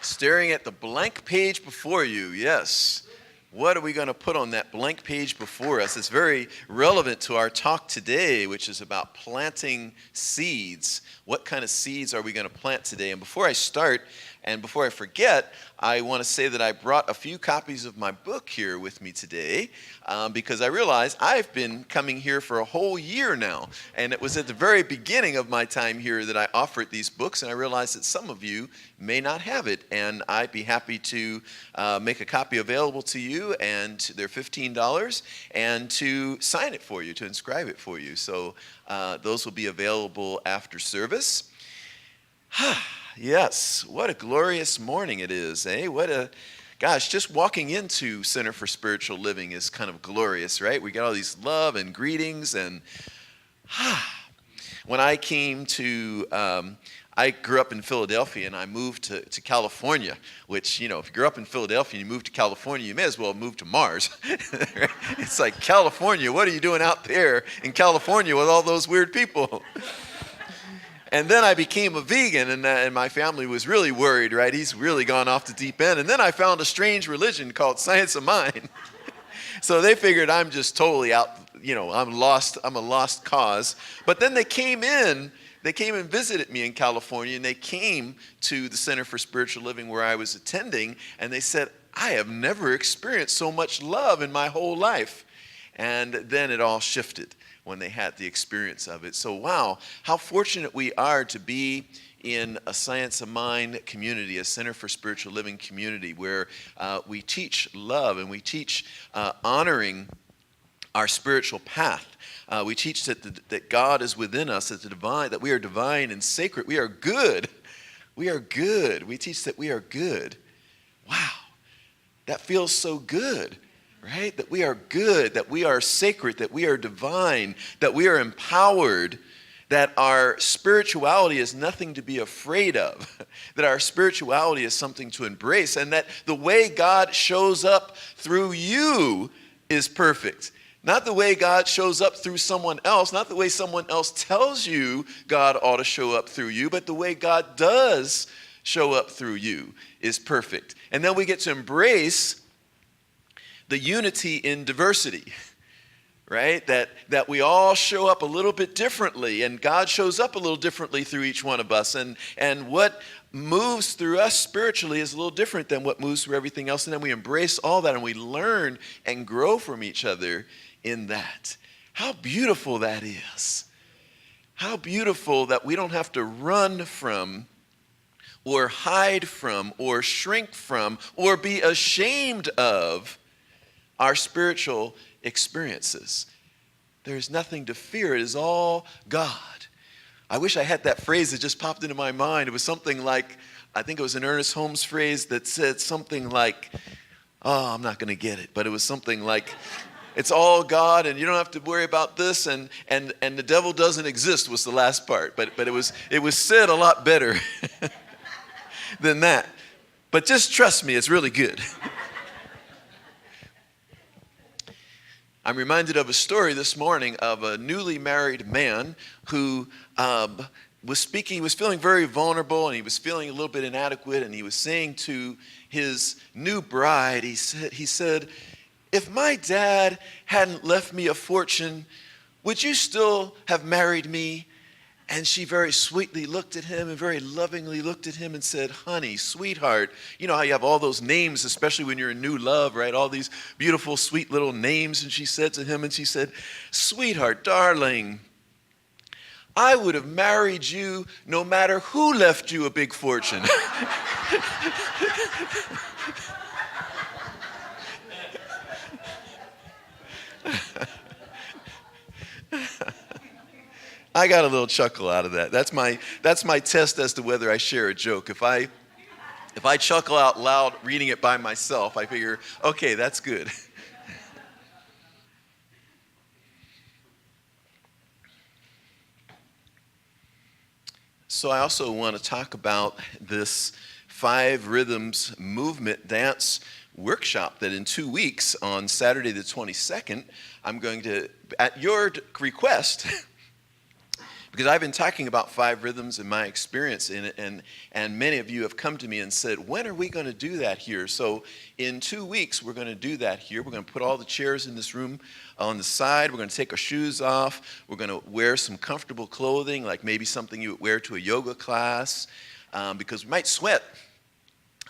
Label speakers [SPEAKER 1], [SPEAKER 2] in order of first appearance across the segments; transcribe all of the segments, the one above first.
[SPEAKER 1] Staring at the blank page before you, yes. What are we going to put on that blank page before us? It's very relevant to our talk today, which is about planting seeds. What kind of seeds are we going to plant today? And before I start, and before I forget, I want to say that I brought a few copies of my book here with me today because I realized I've been coming here for a whole year now. And it was at the very beginning of my time here that I offered these books, and I realized that some of you may not have it. And I'd be happy to make a copy available to you, and they're $15, and to sign it for you, to inscribe it for you. So those will be available after service. Yes, what a glorious morning it is, eh? Gosh, just walking into Center for Spiritual Living is kind of glorious, right? We got all these love and greetings, and when I came to, I grew up in Philadelphia, and I moved to California, which, you know, if you grew up in Philadelphia and you moved to California, you may as well move to Mars. It's like, California, what are you doing out there in California with all those weird people? And then I became a vegan, and my family was really worried, right? He's really gone off the deep end. And then I found a strange religion called Science of Mind. So they figured I'm just totally out, you know, I'm a lost cause. But then they came and visited me in California, and they came to the Center for Spiritual Living where I was attending, and they said, I have never experienced so much love in my whole life. And then it all shifted when they had the experience of it. So wow, how fortunate we are to be in a Science of Mind community, a Center for Spiritual Living community, where we teach love and we teach honoring our spiritual path. We teach that God is within us, that we are divine and sacred. We are good. We are good. We teach that we are good. Wow, that feels so good. Right? That we are good, that we are sacred, that we are divine, that we are empowered, that our spirituality is nothing to be afraid of, that our spirituality is something to embrace, and that the way God shows up through you is perfect. Not the way God shows up through someone else, not the way someone else tells you God ought to show up through you, but the way God does show up through you is perfect. And then we get to embrace the unity in diversity, right? That we all show up a little bit differently, and God shows up a little differently through each one of us. And what moves through us spiritually is a little different than what moves through everything else. And then we embrace all that, and we learn and grow from each other in that. How beautiful that is. How beautiful that we don't have to run from or hide from or shrink from or be ashamed of our spiritual experiences. There's nothing to fear. It is all God. I wish I had that phrase that just popped into my mind. It was something like, I think it was an Ernest Holmes phrase that said something like, oh, I'm not going to get it, but it was something like, it's all God, and you don't have to worry about this, and the devil doesn't exist was the last part. But it was said a lot better than that. But just trust me, it's really good. I'm reminded of a story this morning of a newly married man who was speaking. He was feeling very vulnerable, and he was feeling a little bit inadequate, and he was saying to his new bride, he said, if my dad hadn't left me a fortune, would you still have married me? And she very sweetly looked at him and very lovingly looked at him and said, honey, sweetheart, you know how you have all those names, especially when you're in new love, right? All these beautiful, sweet little names. And she said to him, sweetheart, darling, I would have married you no matter who left you a big fortune. I got a little chuckle out of that. That's my test as to whether I share a joke. If I chuckle out loud reading it by myself, I figure, okay, that's good. So I also want to talk about this 5 Rhythms movement dance workshop that in 2 weeks on Saturday the 22nd, I'm going to, at your request, Because I've been talking about 5 rhythms in my experience in it, and many of you have come to me and said, when are we going to do that here? So in 2 weeks, we're going to do that here. We're going to put all the chairs in this room on the side. We're going to take our shoes off. We're going to wear some comfortable clothing, like maybe something you would wear to a yoga class, because we might sweat.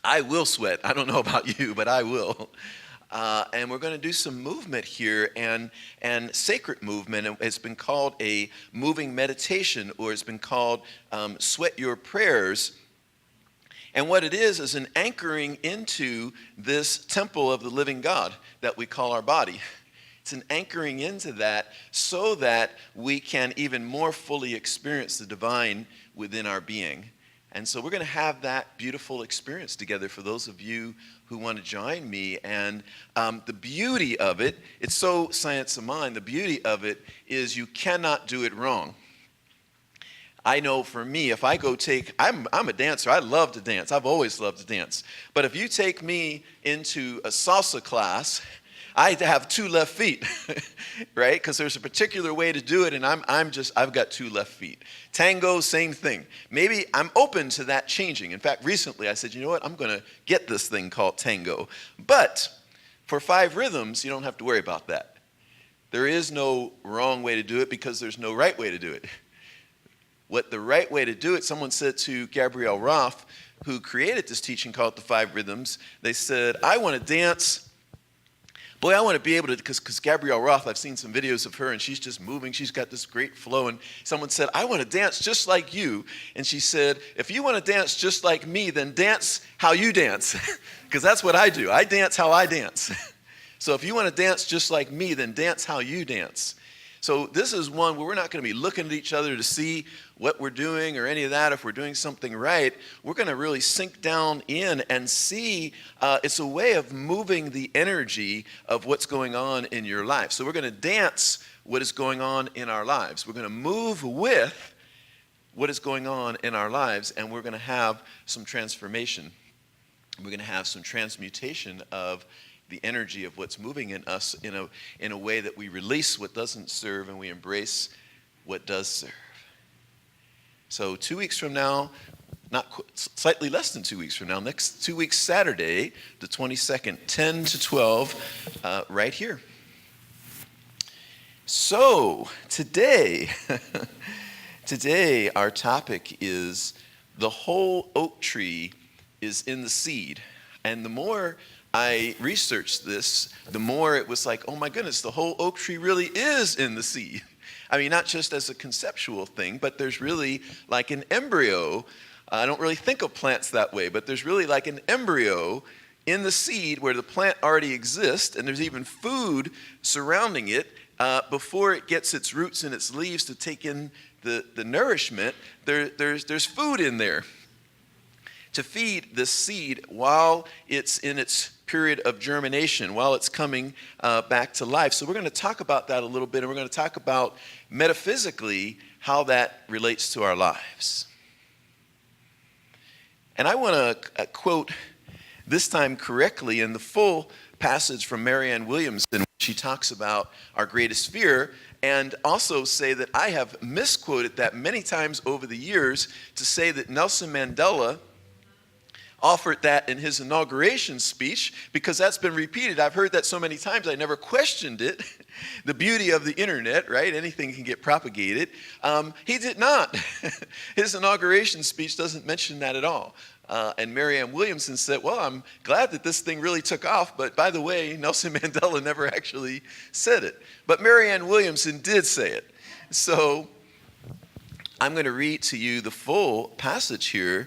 [SPEAKER 1] I will sweat. I don't know about you, but I will. And we're going to do some movement here, and sacred movement. It's been called a moving meditation, or it's been called sweat your prayers. And what it is an anchoring into this temple of the living God that we call our body. It's an anchoring into that so that we can even more fully experience the divine within our being. And so we're going to have that beautiful experience together for those of you who want to join me. And the beauty of it, it's so science of mind, the beauty of it is you cannot do it wrong. I know for me, if I go I'm a dancer. I love to dance. I've always loved to dance. But if you take me into a salsa class, I have 2 left feet, right? Because there's a particular way to do it, and I've got 2 left feet. Tango, same thing. Maybe I'm open to that changing. In fact, recently I said, you know what? I'm going to get this thing called tango. But for 5 rhythms, you don't have to worry about that. There is no wrong way to do it because there's no right way to do it. What the right way to do it, someone said to Gabrielle Roth, who created this teaching called the 5 rhythms, they said, I want to dance. Boy, I want to be able to, because Gabrielle Roth, I've seen some videos of her, and she's just moving. She's got this great flow. And someone said, I want to dance just like you. And she said, if you want to dance just like me, then dance how you dance. Because that's what I do. I dance how I dance. So if you want to dance just like me, then dance how you dance. So this is one where we're not going to be looking at each other to see what we're doing or any of that. If we're doing something right, we're going to really sink down in and see it's a way of moving the energy of what's going on in your life. So we're going to dance what is going on in our lives. We're going to move with what is going on in our lives, and we're going to have some transformation. We're going to have some transmutation of the energy of what's moving in us in a way that we release what doesn't serve and we embrace what does serve. So 2 weeks from now, slightly less than 2 weeks from now, next 2 weeks Saturday, the 22nd, 10 to 12, right here. So today our topic is the whole oak tree is in the seed. And the more I researched this, the more it was like, oh my goodness, the whole oak tree really is in the seed. I mean, not just as a conceptual thing, but there's really like an embryo. I don't really think of plants that way, but there's really like an embryo in the seed where the plant already exists, and there's even food surrounding it before it gets its roots and its leaves to take in the nourishment. There's food in there to feed the seed while it's in its period of germination, while it's coming back to life. So we're going to talk about that a little bit, and we're going to talk about metaphysically how that relates to our lives. And I want to quote this time correctly in the full passage from Marianne Williamson. She talks about our greatest fear, and also say that I have misquoted that many times over the years to say that Nelson Mandela offered that in his inauguration speech, because that's been repeated. I've heard that so many times, I never questioned it. The beauty of the internet, right? Anything can get propagated. He did not. His inauguration speech doesn't mention that at all. And Marianne Williamson said, well, I'm glad that this thing really took off, but by the way, Nelson Mandela never actually said it. But Marianne Williamson did say it. So I'm going to read to you the full passage here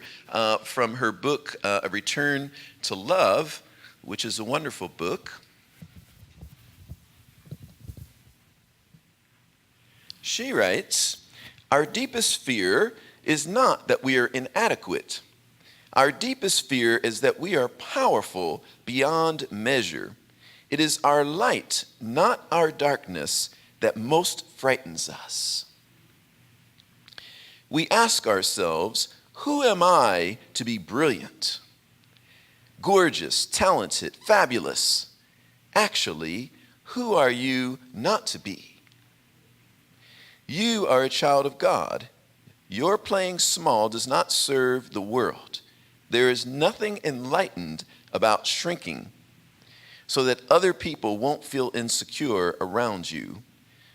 [SPEAKER 1] from her book, A Return to Love, which is a wonderful book. She writes, our deepest fear is not that we are inadequate. Our deepest fear is that we are powerful beyond measure. It is our light, not our darkness, that most frightens us. We ask ourselves, who am I to be brilliant, gorgeous, talented, fabulous? Actually, who are you not to be? You are a child of God. Your playing small does not serve the world. There is nothing enlightened about shrinking so that other people won't feel insecure around you.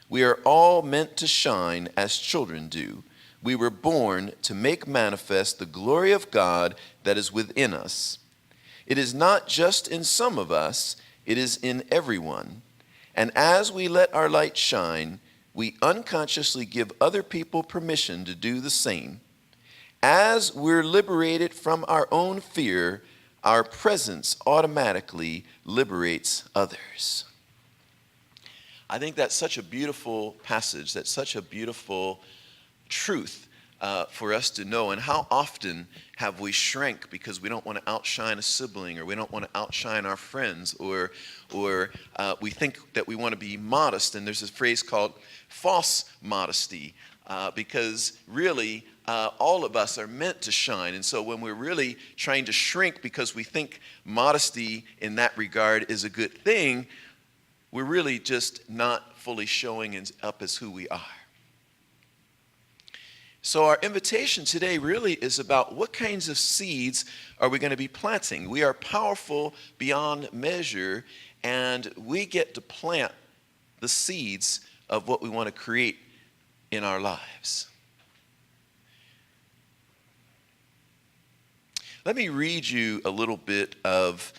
[SPEAKER 1] We are all meant to shine as children do. We were born to make manifest the glory of God that is within us. It is not just in some of us, it is in everyone. And as we let our light shine, we unconsciously give other people permission to do the same. As we're liberated from our own fear, our presence automatically liberates others. I think that's such a beautiful passage. That's such a beautiful truth for us to know. And how often have we shrank because we don't want to outshine a sibling, or we don't want to outshine our friends, or we think that we want to be modest. And there's this phrase called false modesty, because really all of us are meant to shine. And so when we're really trying to shrink because we think modesty in that regard is a good thing, we're really just not fully showing up as who we are. So our invitation today really is about what kinds of seeds are we going to be planting. We are powerful beyond measure, and we get to plant the seeds of what we want to create in our lives. Let me read you a little bit of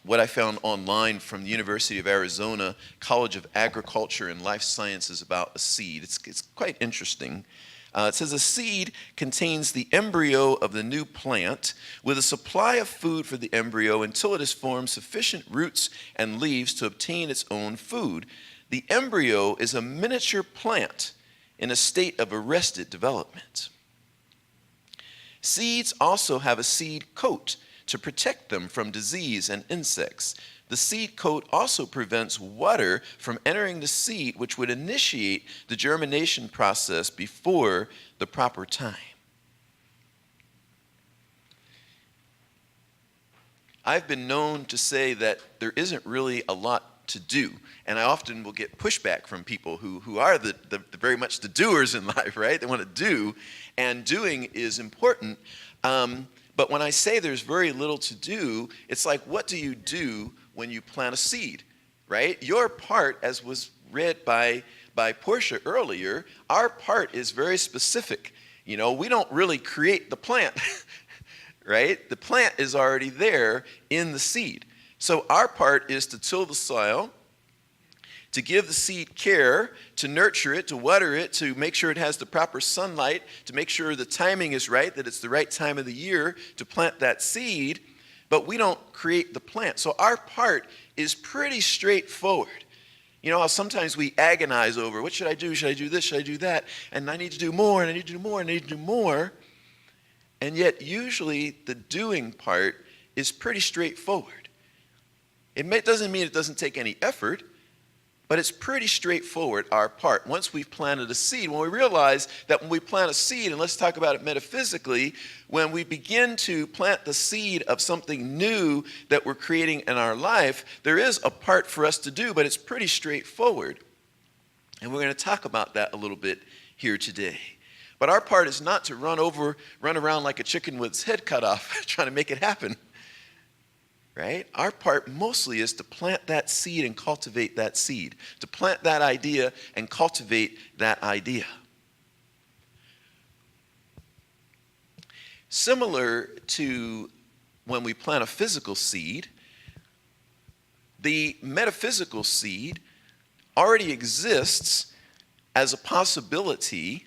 [SPEAKER 1] what I found online from the University of Arizona College of Agriculture and Life Sciences about a seed. It's quite interesting. It says a seed contains the embryo of the new plant with a supply of food for the embryo until it has formed sufficient roots and leaves to obtain its own food. The embryo is a miniature plant in a state of arrested development. Seeds also have a seed coat to protect them from disease and insects. The seed coat also prevents water from entering the seed, which would initiate the germination process before the proper time. I've been known to say that there isn't really a lot to do, and I often will get pushback from people who are the very much the doers in life, right? They want to do, and doing is important. But when I say there's very little to do, it's like, what do you do when you plant a seed, right? Your part, as was read by Portia earlier, our part is very specific. You know, we don't really create the plant, right? The plant is already there in the seed. So our part is to till the soil, to give the seed care, to nurture it, to water it, to make sure it has the proper sunlight, to make sure the timing is right, that it's the right time of the year to plant that seed. But we don't create the plant. So our part is pretty straightforward. You know how sometimes we agonize over, what should I do? Should I do this? Should I do that? And I need to do more, and I need to do more, and I need to do more. And yet usually the doing part is pretty straightforward. It doesn't mean it doesn't take any effort, but it's pretty straightforward, our part. Once we've planted a seed, when we realize that when we plant a seed, and let's talk about it metaphysically, when we begin to plant the seed of something new that we're creating in our life, there is a part for us to do, but it's pretty straightforward. And we're going to talk about that a little bit here today. But our part is not to run around like a chicken with its head cut off, trying to make it happen. Right? Our part mostly is to plant that seed and cultivate that seed, to plant that idea and cultivate that idea. Similar to when we plant a physical seed, the metaphysical seed already exists as a possibility.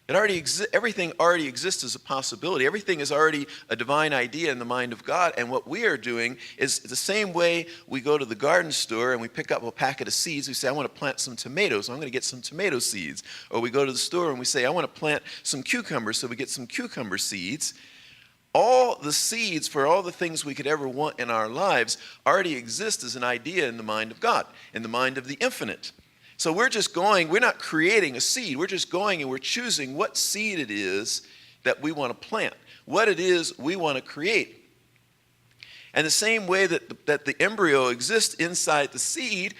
[SPEAKER 1] Everything already exists as a possibility. Everything is already a divine idea in the mind of God. And what we are doing is the same way we go to the garden store and we pick up a packet of seeds. We say, I want to plant some tomatoes. I'm going to get some tomato seeds. Or we go to the store and we say, I want to plant some cucumbers. So we get some cucumber seeds. All the seeds for all the things we could ever want in our lives already exist as an idea in the mind of God, in the mind of the infinite. So we're not creating a seed. We're just going and we're choosing what seed it is that we want to plant, what it is we want to create. And the same way that the embryo exists inside the seed,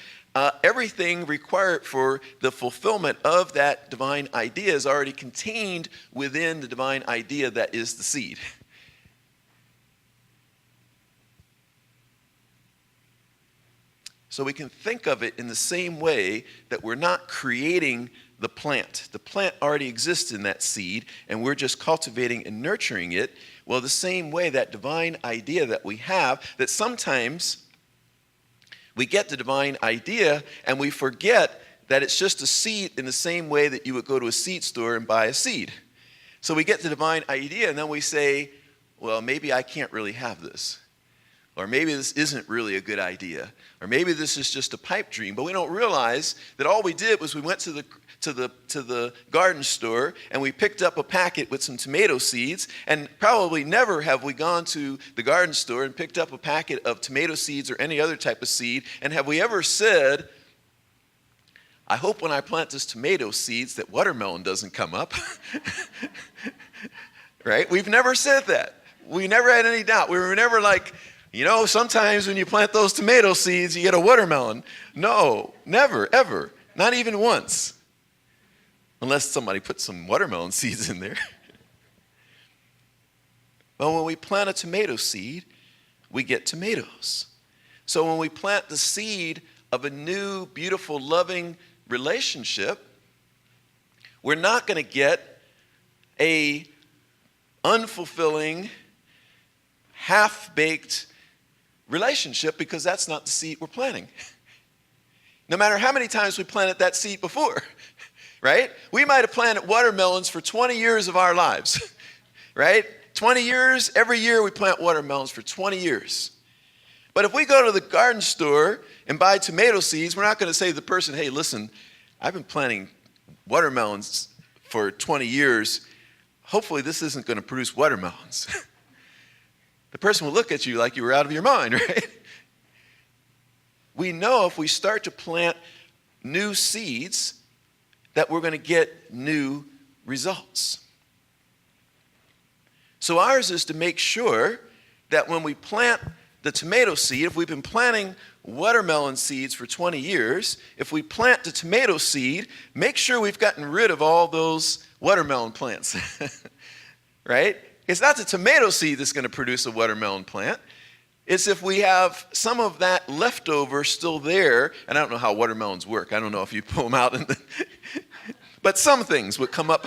[SPEAKER 1] everything required for the fulfillment of that divine idea is already contained within the divine idea that is the seed. So we can think of it in the same way that we're not creating the plant. The plant already exists in that seed, and we're just cultivating and nurturing it. Well, the same way, that divine idea that we have, that sometimes we get the divine idea and we forget that it's just a seed, in the same way that you would go to a seed store and buy a seed. So we get the divine idea and then we say, well, maybe I can't really have this. Or maybe this isn't really a good idea. Or maybe this is just a pipe dream. But we don't realize that all we did was we went to the garden store and we picked up a packet with some tomato seeds. And probably never have we gone to the garden store and picked up a packet of tomato seeds or any other type of seed. And have we ever said, I hope when I plant this tomato seeds that watermelon doesn't come up? Right? We've never said that. We never had any doubt. We were never like, sometimes when you plant those tomato seeds, you get a watermelon. No, never, ever. Not even once. Unless somebody put some watermelon seeds in there. But when we plant a tomato seed, we get tomatoes. So when we plant the seed of a new, beautiful, loving relationship, we're not going to get a unfulfilling, half-baked relationship, because that's not the seed we're planting. No matter how many times we planted that seed before, right? We might have planted watermelons for 20 years of our lives, right? 20 years, every year we plant watermelons for 20 years. But if we go to the garden store and buy tomato seeds, we're not going to say to the person, hey, listen, I've been planting watermelons for 20 years. Hopefully this isn't going to produce watermelons. The person will look at you like you were out of your mind, right? We know if we start to plant new seeds that we're going to get new results. So ours is to make sure that when we plant the tomato seed, if we've been planting watermelon seeds for 20 years, if we plant the tomato seed, make sure we've gotten rid of all those watermelon plants, right? It's not the tomato seed that's going to produce a watermelon plant. It's if we have some of that leftover still there, and I don't know how watermelons work. I don't know if you pull them out, but some things would come up.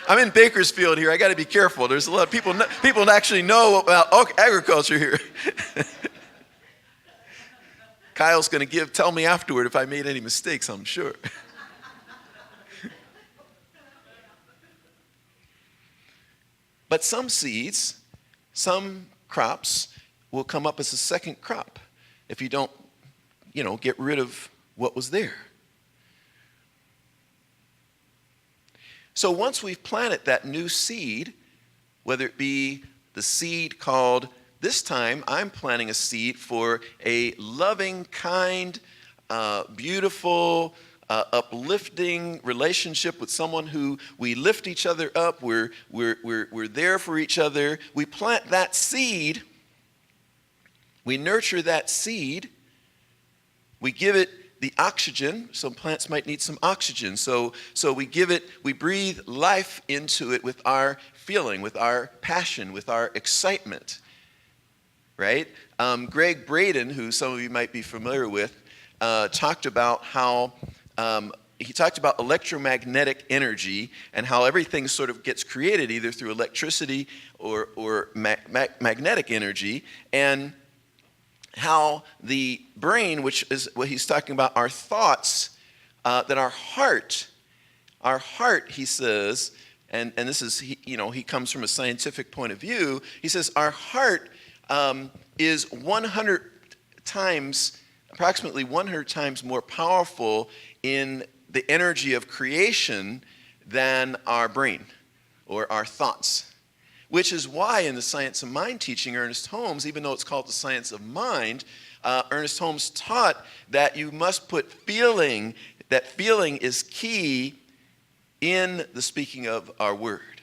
[SPEAKER 1] I'm in Bakersfield here. I got to be careful. There's a lot of people actually know about agriculture here. Kyle's going to tell me afterward if I made any mistakes, I'm sure. But some seeds, some crops will come up as a second crop if you don't, get rid of what was there. So once we've planted that new seed, whether it be the seed called, this time I'm planting a seed for a loving, kind, beautiful, uplifting relationship with someone who we lift each other up, we're there for each other. We plant that seed, we nurture that seed, we give it the oxygen. Some plants might need some oxygen. So we breathe life into it with our feeling, with our passion, with our excitement, right? Greg Braden, who some of you might be familiar with, talked about how he talked about electromagnetic energy and how everything sort of gets created either through electricity or magnetic energy, and how the brain, which is what he's talking about, our thoughts, that our heart, he says, and this is, he comes from a scientific point of view, he says our heart is 100 times, approximately 100 times more powerful in the energy of creation than our brain or our thoughts. Which is why in the Science of Mind teaching, Ernest Holmes, even though it's called the Science of Mind, Ernest Holmes taught that you must put feeling, that feeling is key in the speaking of our word.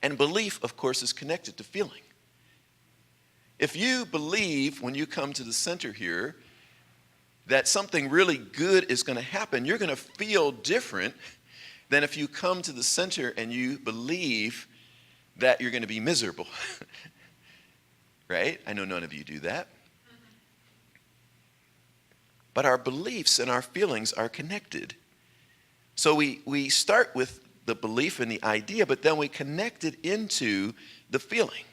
[SPEAKER 1] And belief, of course, is connected to feeling. If you believe when you come to the center here that something really good is going to happen, you're going to feel different than if you come to the center and you believe that you're going to be miserable. Right? I know none of you do that. But our beliefs and our feelings are connected. So we start with the belief and the idea, but then we connect it into the feeling.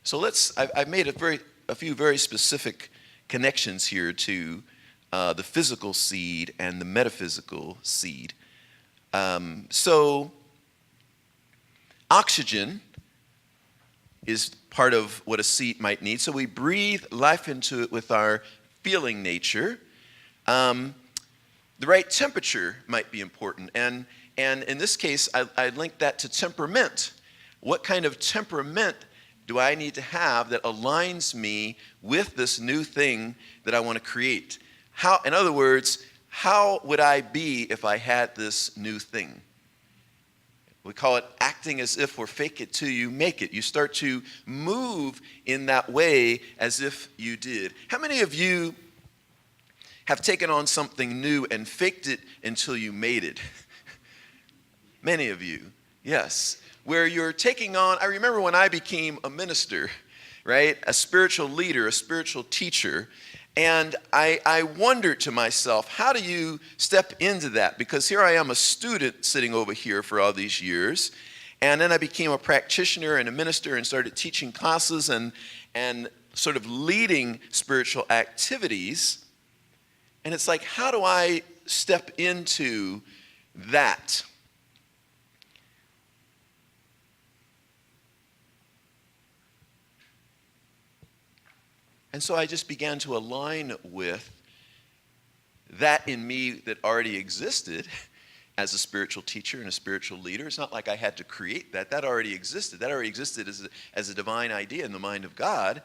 [SPEAKER 1] So I've made a few very specific connections here to the physical seed and the metaphysical seed. So oxygen is part of what a seed might need. So we breathe life into it with our feeling nature. The right temperature might be important. And in this case, I link that to temperament. What kind of temperament do I need to have that aligns me with this new thing that I want to create? In other words, how would I be if I had this new thing? We call it acting as if, or fake it till you make it. You start to move in that way as if you did. How many of you have taken on something new and faked it until you made it? Many of you, yes. Where you're taking on, I remember when I became a minister, right? A spiritual leader, a spiritual teacher. And I wondered to myself, how do you step into that? Because here I am, a student sitting over here for all these years. And then I became a practitioner and a minister and started teaching classes and sort of leading spiritual activities. And it's like, how do I step into that? And so I just began to align with that in me that already existed as a spiritual teacher and a spiritual leader. It's not like I had to create that. That already existed. That already existed as a divine idea in the mind of God.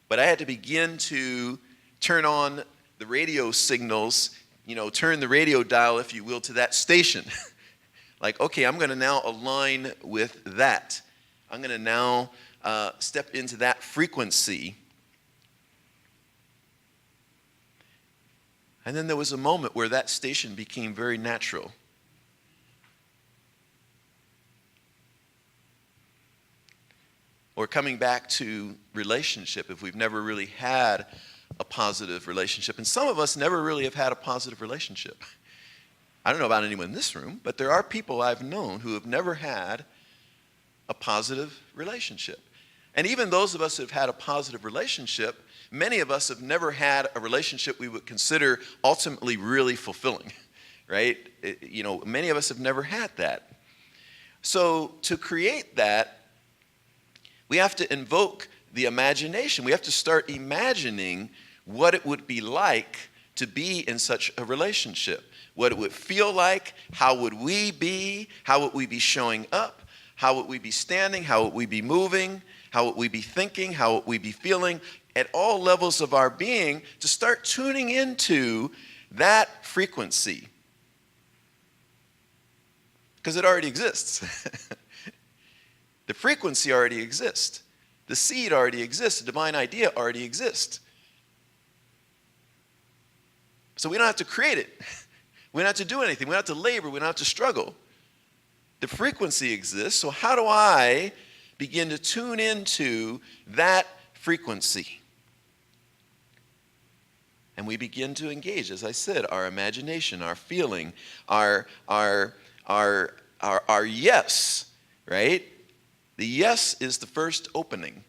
[SPEAKER 1] But I had to begin to turn on the radio signals, turn the radio dial, if you will, to that station. Like, okay, I'm going to now align with that. I'm going to now step into that frequency. And then there was a moment where that station became very natural. Or coming back to relationship, if we've never really had a positive relationship. And some of us never really have had a positive relationship. I don't know about anyone in this room, but there are people I've known who have never had a positive relationship. And even those of us who have had a positive relationship, many of us have never had a relationship we would consider ultimately really fulfilling, right? Many of us have never had that. So to create that, we have to invoke the imagination. We have to start imagining what it would be like to be in such a relationship, what it would feel like, how would we be, how would we be showing up, how would we be standing, how would we be moving, how would we be thinking, how would we be feeling, at all levels of our being, to start tuning into that frequency. Because it already exists. The frequency already exists. The seed already exists. The divine idea already exists. So we don't have to create it. We don't have to do anything. We don't have to labor. We don't have to struggle. The frequency exists. So how do I begin to tune into that frequency? And we begin to engage, as I said, our imagination, our feeling, our yes, right? The yes is the first opening.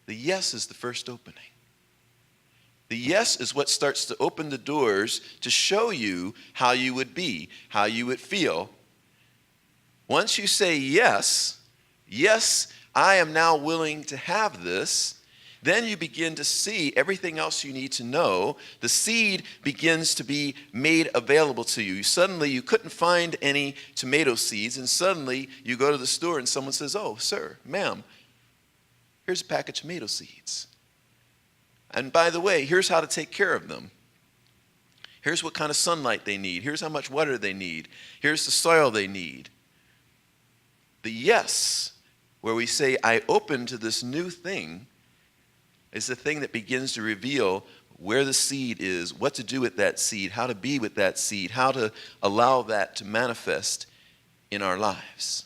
[SPEAKER 1] The yes is the first opening. The yes is what starts to open the doors to show you how you would be, how you would feel. Once you say yes, I am now willing to have this, then you begin to see everything else you need to know. The seed begins to be made available to you. Suddenly, you couldn't find any tomato seeds, and suddenly you go to the store and someone says, "Oh, sir, ma'am, here's a pack of tomato seeds. And by the way, here's how to take care of them. Here's what kind of sunlight they need. Here's how much water they need. Here's the soil they need." The yes, where we say, I open to this new thing, is the thing that begins to reveal where the seed is, what to do with that seed, how to be with that seed, how to allow that to manifest in our lives.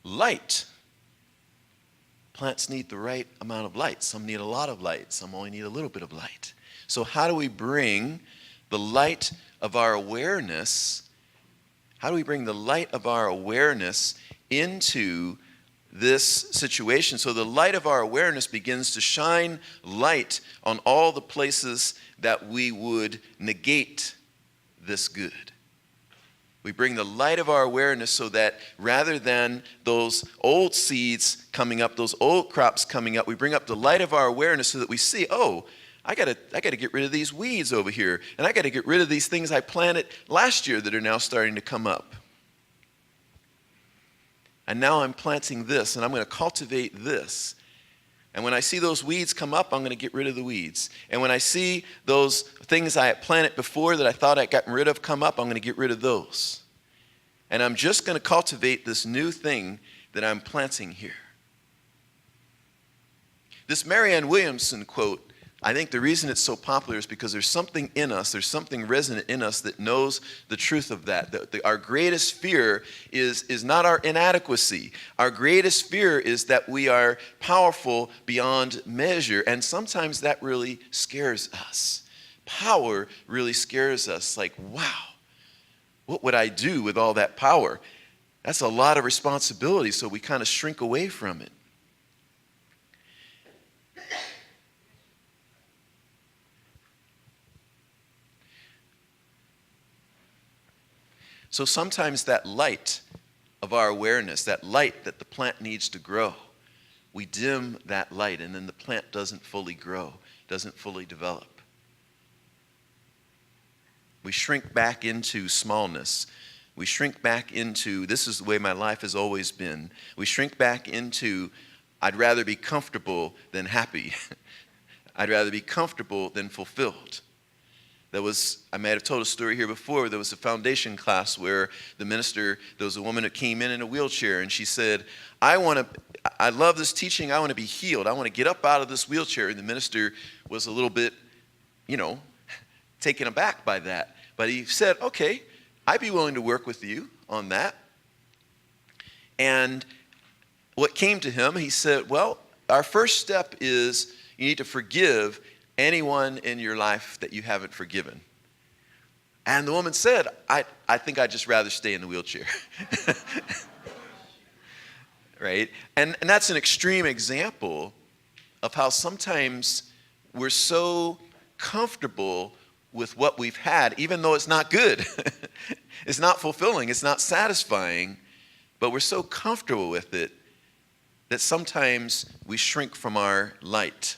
[SPEAKER 1] Light. Plants need the right amount of light. Some need a lot of light. Some only need a little bit of light. So how do we bring the light of our awareness, into this situation? So the light of our awareness begins to shine light on all the places that we would negate this good. We bring the light of our awareness so that rather than those old seeds coming up, those old crops coming up, we bring up the light of our awareness so that we see, oh, I gotta get rid of these weeds over here, and I gotta get rid of these things I planted last year that are now starting to come up. And now I'm planting this, and I'm going to cultivate this. And when I see those weeds come up, I'm going to get rid of the weeds. And when I see those things I had planted before that I thought I'd gotten rid of come up, I'm going to get rid of those. And I'm just going to cultivate this new thing that I'm planting here. This Marianne Williamson quote, I think the reason it's so popular is because there's something in us, there's something resonant in us that knows the truth of that. Our greatest fear is not our inadequacy. Our greatest fear is that we are powerful beyond measure, and sometimes that really scares us. Power really scares us, like, wow, what would I do with all that power? That's a lot of responsibility, so we kind of shrink away from it. So sometimes that light of our awareness, that light that the plant needs to grow, we dim that light, and then the plant doesn't fully grow, doesn't fully develop. We shrink back into smallness. We shrink back into, this is the way my life has always been. We shrink back into, I'd rather be comfortable than happy. I'd rather be comfortable than fulfilled. I might have told a story here before. There was a foundation class where the minister, there was a woman that came in a wheelchair, and she said, I love this teaching. I want to be healed. I want to get up out of this wheelchair. And the minister was a little bit, taken aback by that. But he said, okay, I'd be willing to work with you on that. And what came to him, he said, well, our first step is you need to forgive anyone in your life that you haven't forgiven. And the woman said, I think I'd just rather stay in the wheelchair. Right? And that's an extreme example of how sometimes we're so comfortable with what we've had, even though it's not good. It's not fulfilling. It's not satisfying. But we're so comfortable with it that sometimes we shrink from our light.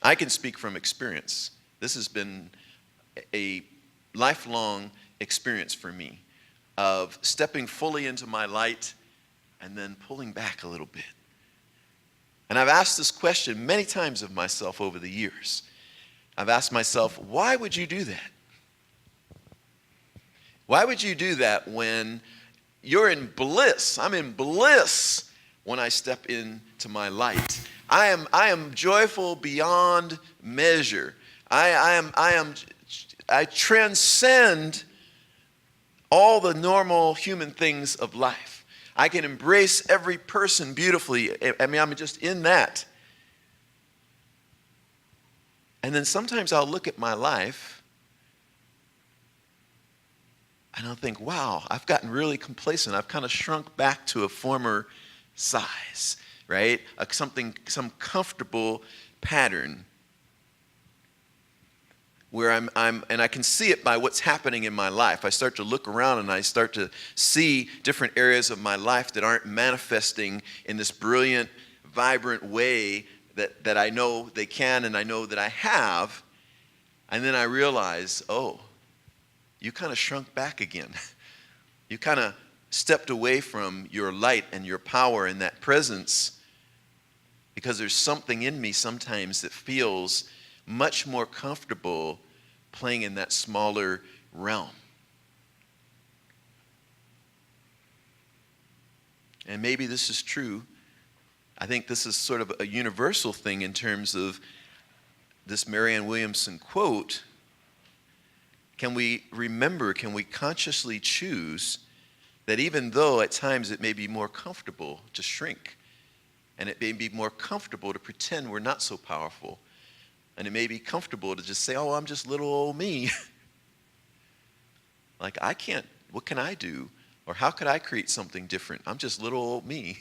[SPEAKER 1] I can speak from experience. This has been a lifelong experience for me of stepping fully into my light and then pulling back a little bit. And I've asked this question many times of myself over the years. I've asked myself, why would you do that? Why would you do that when you're in bliss? I'm in bliss when I step into my light. I am joyful beyond measure. I transcend all the normal human things of life. I can embrace every person beautifully. I'm just in that. And then sometimes I'll look at my life and I'll think, wow, I've gotten really complacent. I've kind of shrunk back to a former size. Right? Some comfortable pattern where and I can see it by what's happening in my life. I start to look around and I start to see different areas of my life that aren't manifesting in this brilliant, vibrant way that I know they can and I know that I have. And then I realize, oh, you kind of shrunk back again. You kind of stepped away from your light and your power and that presence, because there's something in me sometimes that feels much more comfortable playing in that smaller realm. And maybe this is true. I think this is sort of a universal thing in terms of this Marianne Williamson quote. Can we remember, can we consciously choose that even though at times it may be more comfortable to shrink, and it may be more comfortable to pretend we're not so powerful, and it may be comfortable to just say, oh, I'm just little old me. Like, I can't, what can I do? Or how could I create something different? I'm just little old me.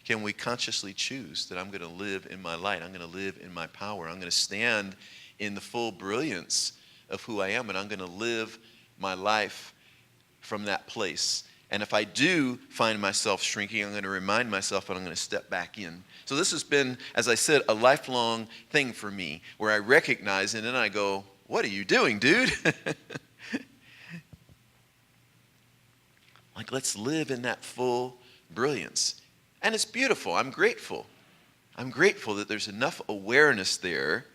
[SPEAKER 1] Can we consciously choose that I'm going to live in my light? I'm going to live in my power. I'm going to stand in the full brilliance of who I am, and I'm going to live my life from that place. And if I do find myself shrinking, I'm going to remind myself and I'm going to step back in. So this has been, as I said, a lifelong thing for me, where I recognize it and then I go, what are you doing, dude? Like, let's live in that full brilliance. And it's beautiful. I'm grateful. I'm grateful that there's enough awareness there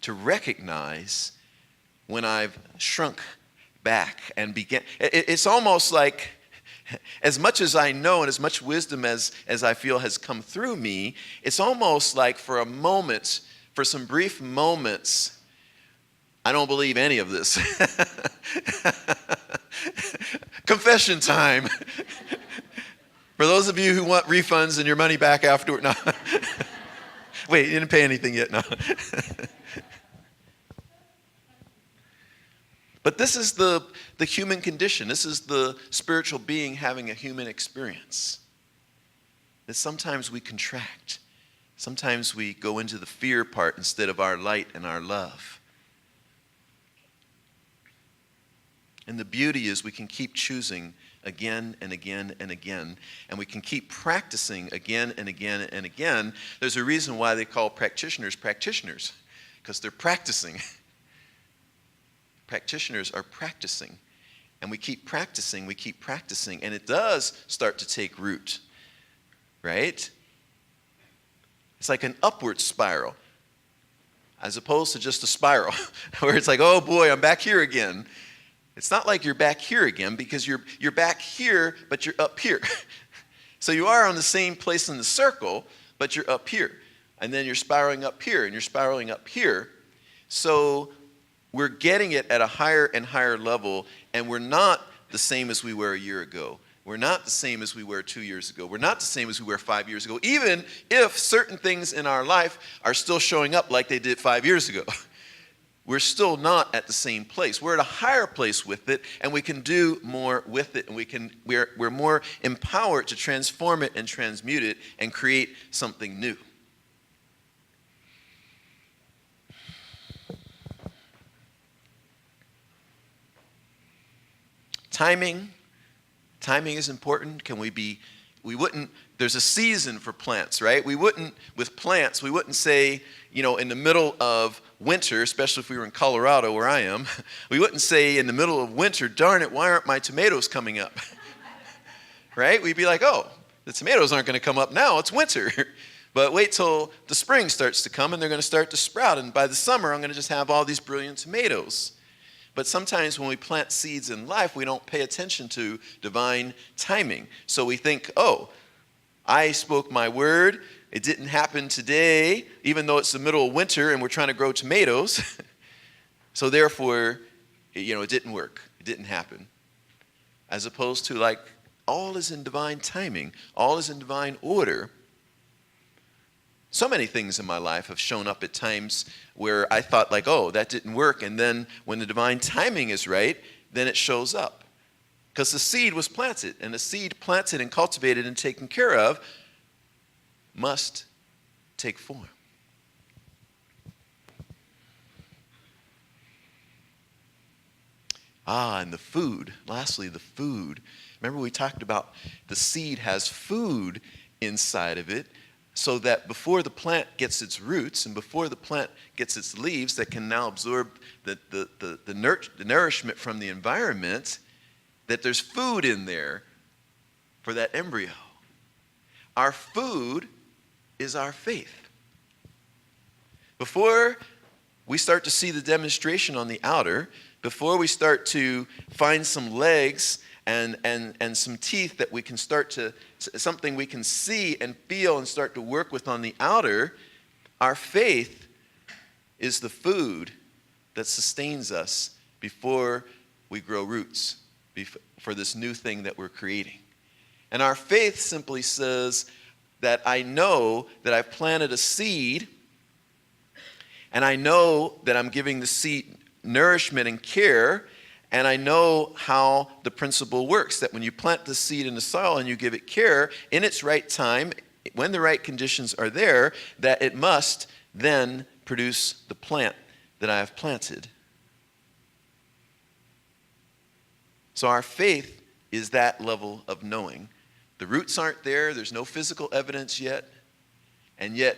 [SPEAKER 1] to recognize when I've shrunk back and began. It's almost like, as much as I know and as much wisdom as I feel has come through me, it's almost like for a moment, for some brief moments, I don't believe any of this. Confession time. For those of you who want refunds and your money back afterward, no. Wait, you didn't pay anything yet, no. But this is the human condition. This is the spiritual being having a human experience. That sometimes we contract. Sometimes we go into the fear part instead of our light and our love. And the beauty is we can keep choosing again and again and again. And we can keep practicing again and again and again. There's a reason why they call practitioners, because they're practicing. Practitioners are practicing. And we keep practicing, and it does start to take root. Right? It's like an upward spiral, as opposed to just a spiral, where it's like, oh boy, I'm back here again. It's not like you're back here again, because you're back here, but you're up here. So you are on the same place in the circle, but you're up here. And then you're spiraling up here, and you're spiraling up here. So we're getting it at a higher and higher level, and we're not the same as we were a year ago. We're not the same as we were 2 years ago. We're not the same as we were 5 years ago, even if certain things in our life are still showing up like they did 5 years ago. We're still not at the same place. We're at a higher place with it, and we can do more with it, and we're more empowered to transform it and transmute it and create something new. Timing is important. There's a season for plants, right? With plants, we wouldn't say, in the middle of winter, especially if we were in Colorado where I am, we wouldn't say in the middle of winter, darn it, why aren't my tomatoes coming up? Right? We'd be like, oh, the tomatoes aren't going to come up now, it's winter. But wait till the spring starts to come and they're going to start to sprout, and by the summer I'm going to just have all these brilliant tomatoes. But sometimes when we plant seeds in life, we don't pay attention to divine timing. So we think, oh, I spoke my word. It didn't happen today, even though it's the middle of winter and we're trying to grow tomatoes. So therefore, it didn't work. It didn't happen. As opposed to, like, all is in divine timing. All is in divine order. So many things in my life have shown up at times where I thought, like, oh, that didn't work. And then when the divine timing is right, then it shows up. Because the seed was planted, and the seed planted and cultivated and taken care of must take form. And the food. Lastly, the food. Remember we talked about the seed has food inside of it, so that before the plant gets its roots and before the plant gets its leaves that can now absorb the nourishment from the environment, that there's food in there for that embryo. Our food is our faith. Before we start to see the demonstration on the outer, before we start to find some legs and some teeth that we can start to, something we can see and feel and start to work with on the outer, our faith is the food that sustains us before we grow roots for this new thing that we're creating. And our faith simply says that I know that I've planted a seed, and I know that I'm giving the seed nourishment and care, and I know how the principle works, that when you plant the seed in the soil and you give it care in its right time, when the right conditions are there, that it must then produce the plant that I have planted. So our faith is that level of knowing. The roots aren't there, there's no physical evidence yet, and yet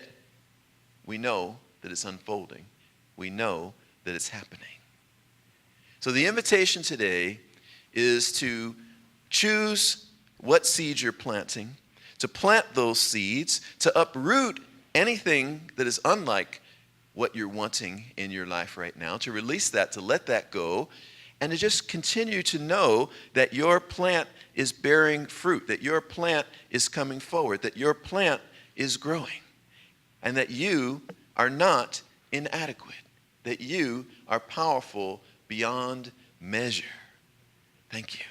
[SPEAKER 1] we know that it's unfolding. We know that it's happening. So the invitation today is to choose what seeds you're planting, to plant those seeds, to uproot anything that is unlike what you're wanting in your life right now, to release that, to let that go, and to just continue to know that your plant is bearing fruit, that your plant is coming forward, that your plant is growing, and that you are not inadequate, that you are powerful beyond measure. Thank you.